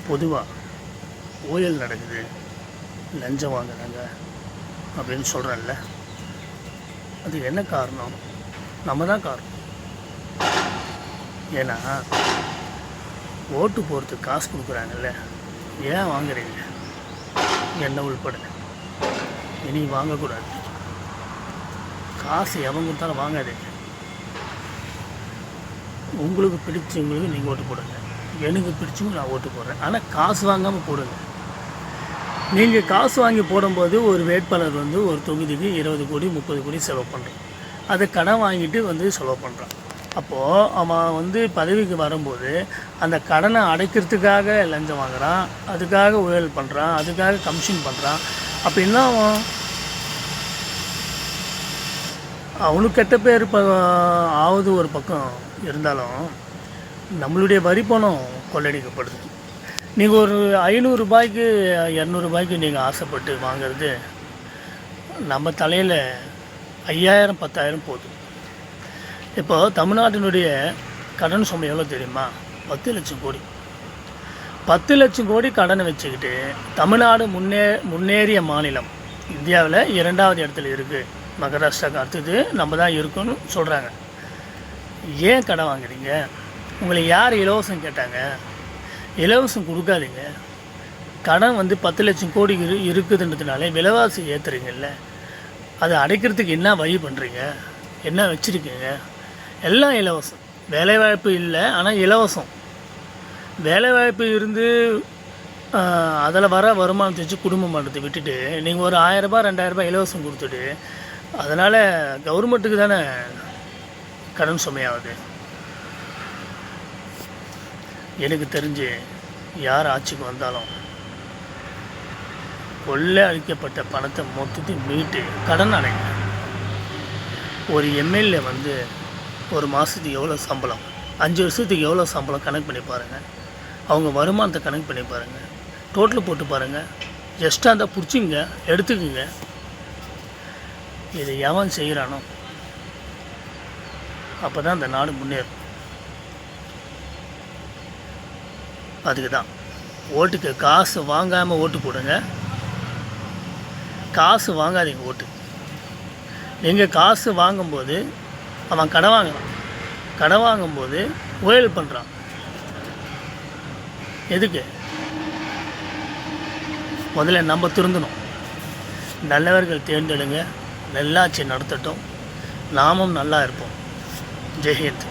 பொதுவாக ஊழல் நடக்குது, லஞ்சம் வாங்குறாங்க அப்படின்னு சொல்கிறேன்ல, அது என்ன காரணம்? நம்ம தான் காரணம். ஏன்னா ஓட்டு போகிறதுக்கு காசு கொடுக்குறாங்கல்ல, ஏன் வாங்குறீங்க? என்ன உள்பட இனி வாங்கக்கூடாது. காசு எவன் கொடுத்தாலும் வாங்காதீங்க. உங்களுக்கு பிடிச்சவங்களுக்கு நீங்கள் ஓட்டு போடுங்க, எனக்கு பிடிச்சவங்க நான் ஓட்டு போடுறேன். ஆனால் காசு வாங்காமல் போடுங்க. நீங்கள் காசு வாங்கி போடும்போது ஒரு வேட்பாளர் ஒரு தொகுதிக்கு 20 கோடி 30 கோடி செலவு பண்ணுறான். அதை கடன் வாங்கிட்டு செலவு பண்ணுறான். அப்போது அவன் பதவிக்கு வரும்போது அந்த கடனை அடைக்கிறதுக்காக லஞ்சம் வாங்குகிறான், அதுக்காக ஊழல் பண்ணுறான், அதுக்காக கமிஷன் பண்ணுறான். அப்படின்னா அவனுக்கு கெட்ட பேர் ஆவது ஒரு பக்கம் இருந்தாலும் நம்மளுடைய வரி பணம் கொள்ளடிக்கப்படுது. நீங்கள் ஒரு 500 ரூபாய்க்கு 200 ரூபாய்க்கு நீங்கள் ஆசைப்பட்டு வாங்கிறது நம்ம தலையில் 5000 10,000 போதும். இப்போ தமிழ்நாட்டினுடைய கடன் சுமை எவ்வளோ தெரியுமா? 10 லட்சம் கோடி. 10 லட்சம் கோடி கடனை வச்சுக்கிட்டு தமிழ்நாடு முன்னேறிய மாநிலம், இந்தியாவில் 2வது இடத்துல இருக்குது. மகாராஷ்டிராவுக்கு அடுத்தது நம்ம தான் இருக்குன்னு சொல்கிறாங்க. ஏன் கடன் வாங்குறீங்க? உங்களை யார் இலவசம் கேட்டாங்க? இலவசம் கொடுக்காதீங்க. கடன் 10 லட்சம் கோடி இருக்குதுன்றதுனாலே விலைவாசி ஏற்றுறீங்கல்ல, அதை அடைக்கிறதுக்கு என்ன வழி பண்ணுறீங்க? என்ன வச்சுருக்கீங்க? எல்லாம் இலவசம். வேலைவாய்ப்பு இல்லை, ஆனால் இலவசம். வேலைவாய்ப்பு இருந்து அதில் வர வருமானத்தை வச்சு குடும்பம் பண்ணுறதை விட்டுட்டு நீங்கள் ஒரு 1000 ரூபாய் 2000 ரூபாய் இலவசம் கொடுத்துட்டு அதனால் கவர்மெண்ட்டுக்கு தானே கடன் சுமையாகுது. எனக்கு தெரிஞ்சு யார் ஆட்சிக்கு வந்தாலும் கொள்ளை அளிக்கப்பட்ட பணத்தை மொத்தத்தையும் மீட்டு கடன் அடைங்க. ஒரு எம்எல்ஏ ஒரு மாதத்துக்கு எவ்வளோ சம்பளம், 5 வருஷத்துக்கு எவ்வளோ சம்பளம் கணக்கு பண்ணி பாருங்கள். அவங்க வருமானத்தை கணக்கு பண்ணி பாருங்கள், டோட்டல் போட்டு பாருங்கள். எக்ஸ்ட்ரா இருந்தால் பிடிச்சிங்க, எடுத்துக்குங்க. இதை எவன் செய்கிறானோ அப்போ தான் அந்த நாடு முன்னேறும். அதுக்கு தான் ஓட்டுக்கு காசு வாங்காமல் ஓட்டு போடுங்க. காசு வாங்காதீங்க ஓட்டு. நீங்கள் காசு வாங்கும்போது அவன் கடன் வாங்குறான், கடன் வாங்கும்போது ஊழல் பண்ணுறான். எதுக்கு? முதல்ல நம்ம திருந்தணும். நல்லவர்கள் தேர்ந்தெடுங்க, நல்லாட்சி நடத்தட்டும், நாமும் நல்லா இருப்போம். ஜெய் ஹிந்த்.